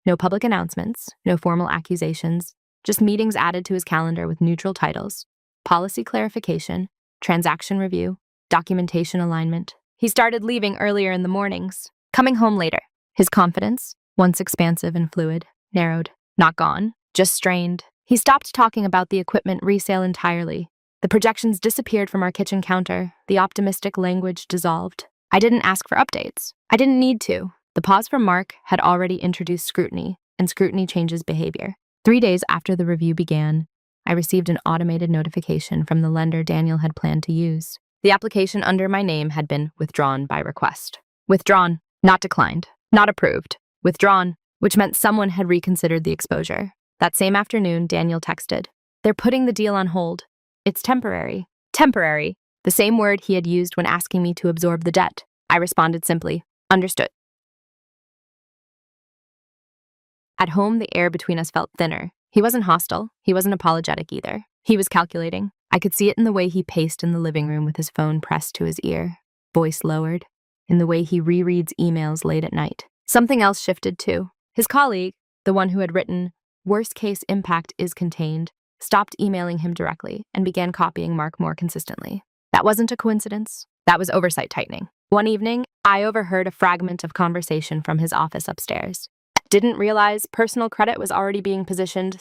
No public announcements, no formal accusations, just meetings added to his calendar with neutral titles. Policy clarification, transaction review, documentation alignment. He started leaving earlier in the mornings, coming home later. His confidence, once expansive and fluid, narrowed. Not gone, just strained. He stopped talking about the equipment resale entirely. The projections disappeared from our kitchen counter. The optimistic language dissolved. I didn't ask for updates. I didn't need to. The pause from Mark had already introduced scrutiny, and scrutiny changes behavior. 3 days after the review began, I received an automated notification from the lender Daniel had planned to use. The application under my name had been withdrawn by request. Withdrawn, not declined, not approved. Withdrawn, which meant someone had reconsidered the exposure. That same afternoon, Daniel texted, "They're putting the deal on hold. It's temporary." Temporary, the same word he had used when asking me to absorb the debt. I responded simply, "Understood." At home, the air between us felt thinner. He wasn't hostile. He wasn't apologetic either. He was calculating. I could see it in the way he paced in the living room with his phone pressed to his ear, voice lowered, in the way he rereads emails late at night. Something else shifted too. His colleague, the one who had written, "Worst case impact is contained," stopped emailing him directly and began copying Mark more consistently. That wasn't a coincidence. That was oversight tightening. One evening, I overheard a fragment of conversation from his office upstairs. Didn't realize personal credit was already being positioned.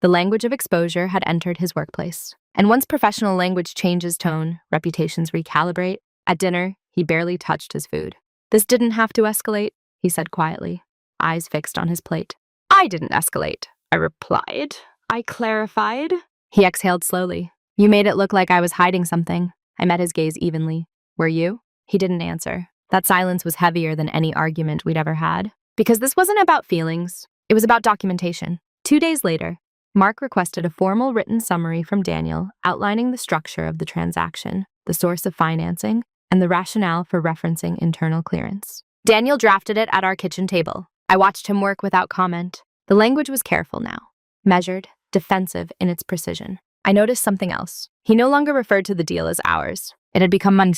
The language of exposure had entered his workplace. And once professional language changes tone, reputations recalibrate. At dinner, he barely touched his food. "This didn't have to escalate," he said quietly, eyes fixed on his plate. "I didn't escalate," I replied. "I clarified." He exhaled slowly. "You made it look like I was hiding something." I met his gaze evenly. "Were you?" He didn't answer. That silence was heavier than any argument we'd ever had. Because this wasn't about feelings. It was about documentation. 2 days later, Mark requested a formal written summary from Daniel outlining the structure of the transaction, the source of financing, and the rationale for referencing internal clearance. Daniel drafted it at our kitchen table. I watched him work without comment. The language was careful now, measured, defensive in its precision. I noticed something else. He no longer referred to the deal as ours. It had become my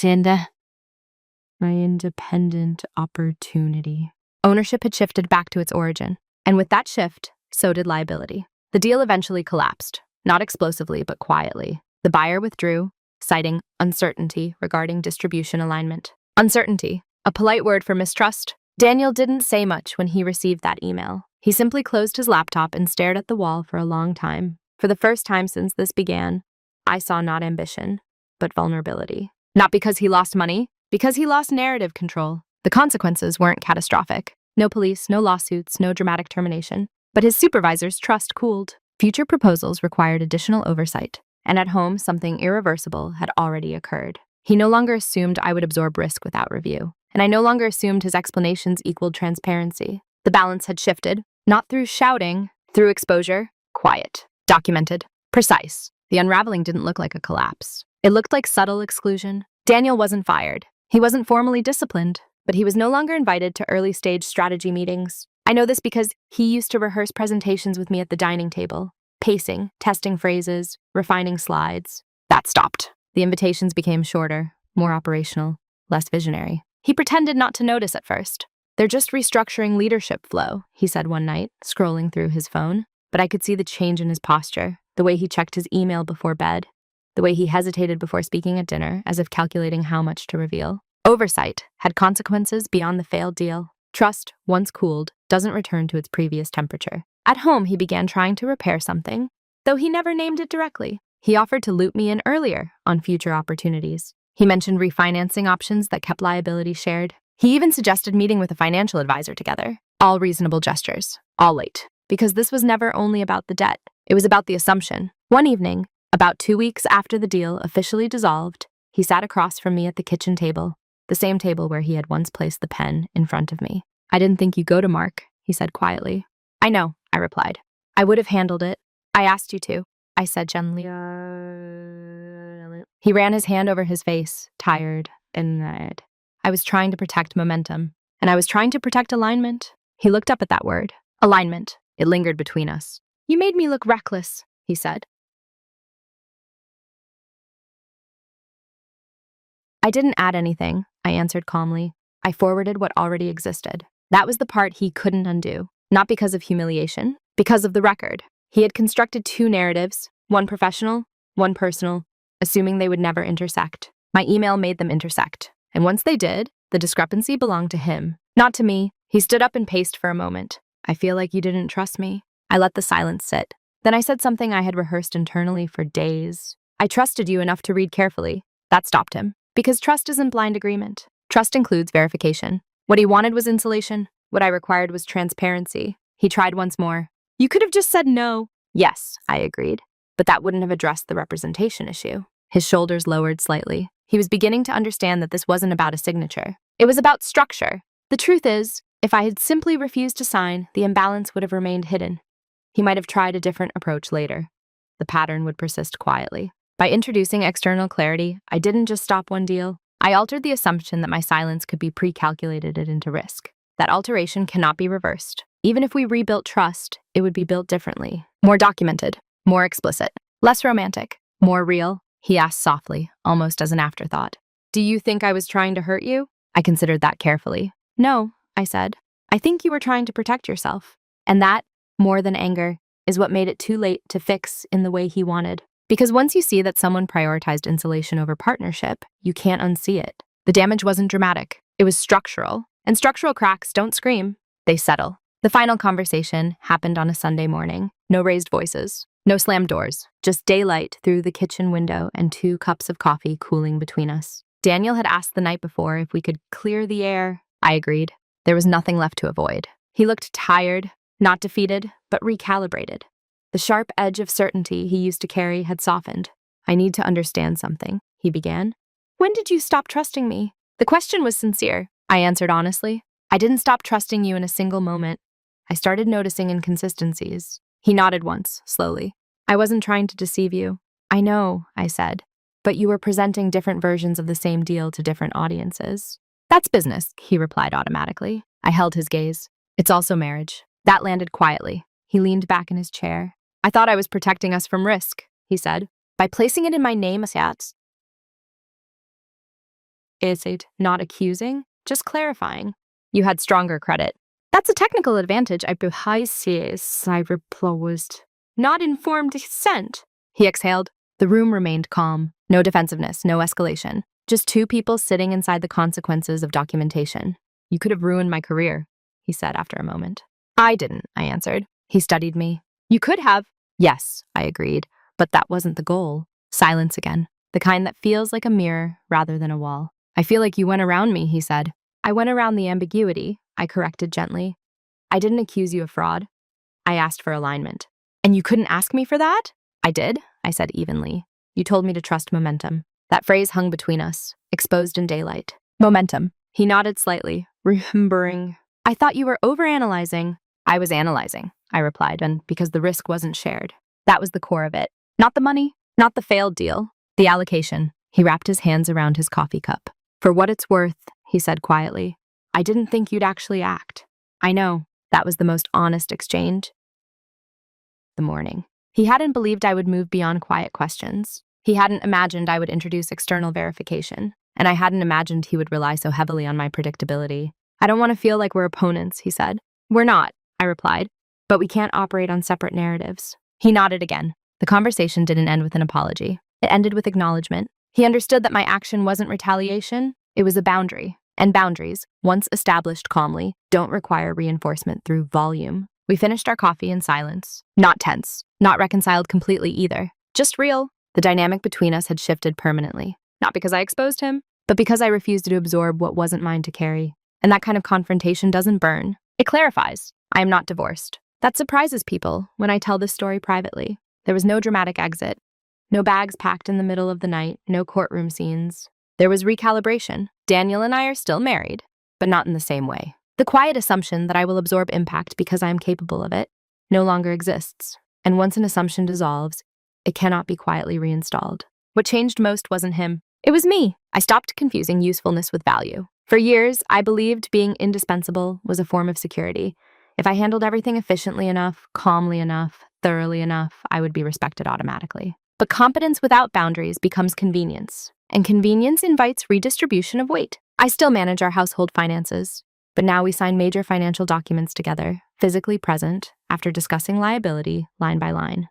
independent opportunity. Ownership had shifted back to its origin, and with that shift, so did liability. The deal eventually collapsed, not explosively but quietly. The buyer withdrew, citing uncertainty regarding distribution alignment. Uncertainty, a polite word for mistrust. Daniel didn't say much when he received that email. He simply closed his laptop and stared at the wall for a long time. For the first time since this began, I saw not ambition, but vulnerability. Not because he lost money, because he lost narrative control. The consequences weren't catastrophic. No police, no lawsuits, no dramatic termination. But his supervisor's trust cooled. Future proposals required additional oversight, and at home, something irreversible had already occurred. He no longer assumed I would absorb risk without review, and I no longer assumed his explanations equaled transparency. The balance had shifted, not through shouting, through exposure, quiet, documented, precise. The unraveling didn't look like a collapse. It looked like subtle exclusion. Daniel wasn't fired. He wasn't formally disciplined, but he was no longer invited to early-stage strategy meetings. I know this because he used to rehearse presentations with me at the dining table, pacing, testing phrases, refining slides. That stopped. The invitations became shorter, more operational, less visionary. He pretended not to notice at first. "They're just restructuring leadership flow," he said one night, scrolling through his phone. But I could see the change in his posture, the way he checked his email before bed, the way he hesitated before speaking at dinner, as if calculating how much to reveal. Oversight had consequences beyond the failed deal. Trust, once cooled, doesn't return to its previous temperature. At home, he began trying to repair something, though he never named it directly. He offered to loop me in earlier on future opportunities. He mentioned refinancing options that kept liability shared. He even suggested meeting with a financial advisor together. All reasonable gestures, all late. Because this was never only about the debt. It was about the assumption. One evening, about 2 weeks after the deal officially dissolved, he sat across from me at the kitchen table, the same table where he had once placed the pen in front of me. "I didn't think you'd go to Mark," he said quietly. "I know," I replied. "I would have handled it. I asked you to," I said gently. He ran his hand over his face, tired and red. I was trying to protect momentum, and I was trying to protect alignment. He looked up at that word, alignment. It lingered between us. "You made me look reckless," he said. "I didn't add anything," I answered calmly. I forwarded what already existed. That was the part he couldn't undo. Not because of humiliation, because of the record. He had constructed 2 narratives, one professional, one personal, assuming they would never intersect. My email made them intersect. And once they did, the discrepancy belonged to him, not to me. He stood up and paced for a moment. "I feel like you didn't trust me." I let the silence sit. Then I said something I had rehearsed internally for days. "I trusted you enough to read carefully." That stopped him. Because trust isn't blind agreement. Trust includes verification. What he wanted was insulation. What I required was transparency. He tried once more. "You could have just said no." "Yes," I agreed. But that wouldn't have addressed the representation issue. His shoulders lowered slightly. He was beginning to understand that this wasn't about a signature. It was about structure. The truth is, if I had simply refused to sign, the imbalance would have remained hidden. He might have tried a different approach later. The pattern would persist quietly. By introducing external clarity, I didn't just stop one deal. I altered the assumption that my silence could be pre-calculated into risk. That alteration cannot be reversed. Even if we rebuilt trust, it would be built differently. More documented, more explicit, less romantic, more real, he asked softly, almost as an afterthought. "Do you think I was trying to hurt you?" I considered that carefully. "No," I said. "I think you were trying to protect yourself." And that, more than anger, is what made it too late to fix in the way he wanted. Because once you see that someone prioritized insulation over partnership, you can't unsee it. The damage wasn't dramatic. It was structural. And structural cracks don't scream. They settle. The final conversation happened on a Sunday morning. No raised voices. No slammed doors. Just daylight through the kitchen window and 2 cups of coffee cooling between us. Daniel had asked the night before if we could clear the air. I agreed. There was nothing left to avoid. He looked tired, not defeated, but recalibrated. The sharp edge of certainty he used to carry had softened. "I need to understand something," he began. "When did you stop trusting me?" The question was sincere. I answered honestly. "I didn't stop trusting you in a single moment. I started noticing inconsistencies. He nodded once, slowly. I wasn't trying to deceive you. I know, I said, but you were presenting different versions of the same deal to different audiences. That's business, he replied automatically. I held his gaze. It's also marriage. That landed quietly. He leaned back in his chair. I thought I was protecting us from risk, he said. By placing it in my name, is it not accusing, just clarifying. You had stronger credit. That's a technical advantage, I reposed. Not informed consent. He exhaled. The room remained calm. No defensiveness, no escalation. Just two people sitting inside the consequences of documentation. You could have ruined my career, he said after a moment. I didn't, I answered. He studied me. You could have. Yes, I agreed, but that wasn't the goal. Silence again, the kind that feels like a mirror rather than a wall. I feel like you went around me, he said. I went around the ambiguity, I corrected gently. I didn't accuse you of fraud. I asked for alignment. And you couldn't ask me for that? I did, I said evenly. You told me to trust momentum. That phrase hung between us, exposed in daylight. Momentum. He nodded slightly, remembering. I thought you were overanalyzing. I was analyzing, I replied, and because the risk wasn't shared. That was the core of it. Not the money, not the failed deal, the allocation. He wrapped his hands around his coffee cup. For what it's worth, he said quietly, I didn't think you'd actually act. I know, that was the most honest exchange. The morning. He hadn't believed I would move beyond quiet questions. He hadn't imagined I would introduce external verification, and I hadn't imagined he would rely so heavily on my predictability. I don't want to feel like we're opponents, he said. We're not, I replied, but we can't operate on separate narratives. He nodded again. The conversation didn't end with an apology. It ended with acknowledgement. He understood that my action wasn't retaliation, it was a boundary. And boundaries, once established calmly, don't require reinforcement through volume. We finished our coffee in silence. Not tense, not reconciled completely either. Just real. The dynamic between us had shifted permanently. Not because I exposed him, but because I refused to absorb what wasn't mine to carry. And that kind of confrontation doesn't burn. It clarifies. I am not divorced. That surprises people when I tell this story privately. There was no dramatic exit. No bags packed in the middle of the night, no courtroom scenes. There was recalibration. Daniel and I are still married, but not in the same way. The quiet assumption that I will absorb impact because I am capable of it no longer exists. And once an assumption dissolves, it cannot be quietly reinstalled. What changed most wasn't him. It was me. I stopped confusing usefulness with value. For years, I believed being indispensable was a form of security. If I handled everything efficiently enough, calmly enough, thoroughly enough, I would be respected automatically. But competence without boundaries becomes convenience, and convenience invites redistribution of weight. I still manage our household finances, but now we sign major financial documents together, physically present, after discussing liability line by line.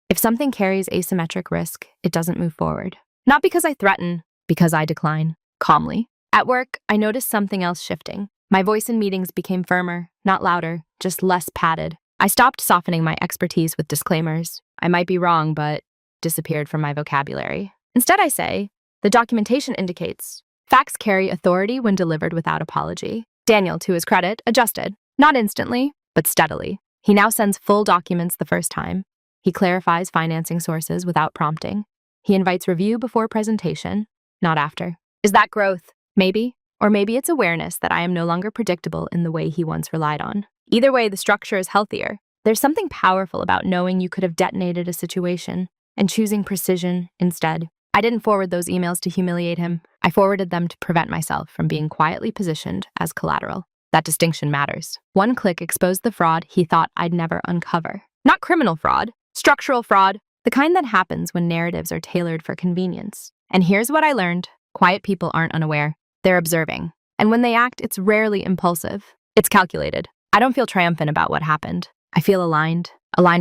If something carries asymmetric risk, it doesn't move forward. Not because I threaten, because I decline, calmly. At work, I noticed something else shifting. My voice in meetings became firmer, not louder, just less padded. I stopped softening my expertise with disclaimers. I might be wrong, but disappeared from my vocabulary. Instead, I say, the documentation indicates facts carry authority when delivered without apology. Daniel, to his credit, adjusted. Not instantly, but steadily. He now sends full documents the first time. He clarifies financing sources without prompting. He invites review before presentation, not after. Is that growth? Maybe. Or maybe it's awareness that I am no longer predictable in the way he once relied on. Either way, the structure is healthier. There's something powerful about knowing you could have detonated a situation and choosing precision instead. I didn't forward those emails to humiliate him. I forwarded them to prevent myself from being quietly positioned as collateral. That distinction matters. One click exposed the fraud he thought I'd never uncover. Not criminal fraud, structural fraud, the kind that happens when narratives are tailored for convenience. And here's what I learned. Quiet people aren't unaware. They're observing. And when they act, it's rarely impulsive. It's calculated. I don't feel triumphant about what happened. I feel aligned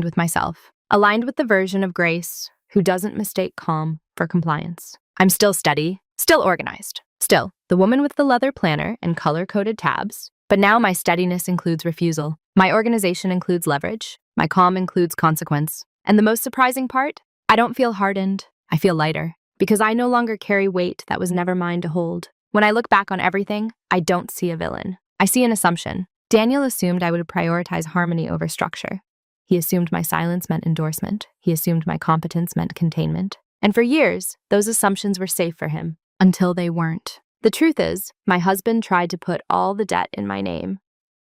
with myself, aligned with the version of Grace who doesn't mistake calm for compliance. I'm still steady, still organized, still the woman with the leather planner and color-coded tabs. But now my steadiness includes refusal. My organization includes leverage. My calm includes consequence. And the most surprising part? I don't feel hardened. I feel lighter because I no longer carry weight that was never mine to hold. When I look back on everything, I don't see a villain. I see an assumption. Daniel assumed I would prioritize harmony over structure. He assumed my silence meant endorsement. He assumed my competence meant containment. And for years, those assumptions were safe for him, until they weren't. The truth is, my husband tried to put all the debt in my name.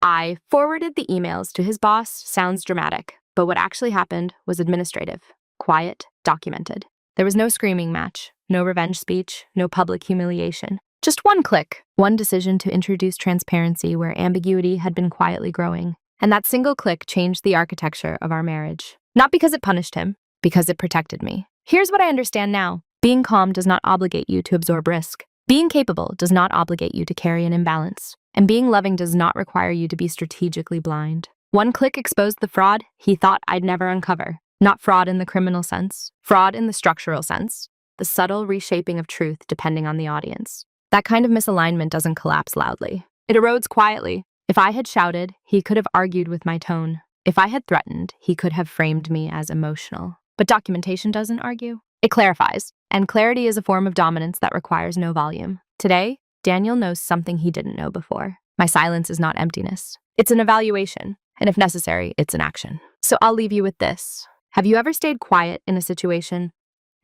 I forwarded the emails to his boss. Sounds dramatic, But what actually happened was administrative, quiet, documented. There was no screaming match, no revenge speech, no public humiliation. Just one click, one decision to introduce transparency where ambiguity had been quietly growing. And that single click changed the architecture of our marriage. Not because it punished him, because it protected me. Here's what I understand now. Being calm does not obligate you to absorb risk. Being capable does not obligate you to carry an imbalance. And being loving does not require you to be strategically blind. One click exposed the fraud he thought I'd never uncover. Not fraud in the criminal sense, fraud in the structural sense, the subtle reshaping of truth depending on the audience. That kind of misalignment doesn't collapse loudly. It erodes quietly. If I had shouted, he could have argued with my tone. If I had threatened, he could have framed me as emotional. But documentation doesn't argue. It clarifies. And clarity is a form of dominance that requires no volume. Today, Daniel knows something he didn't know before. My silence is not emptiness. It's an evaluation. And if necessary, it's an action. So I'll leave you with this. Have you ever stayed quiet in a situation?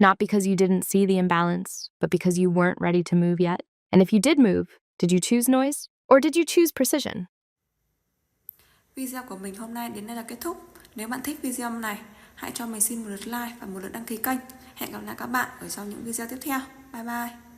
Not because you didn't see the imbalance, but because you weren't ready to move yet? And if you did move, did you choose noise? Or did you choose precision? Video của mình hôm nay đến đây là kết thúc. Nếu bạn thích video này, hãy cho mình xin một lượt like và một lượt đăng ký kênh. Hẹn gặp lại các bạn ở trong những video tiếp theo. Bye bye!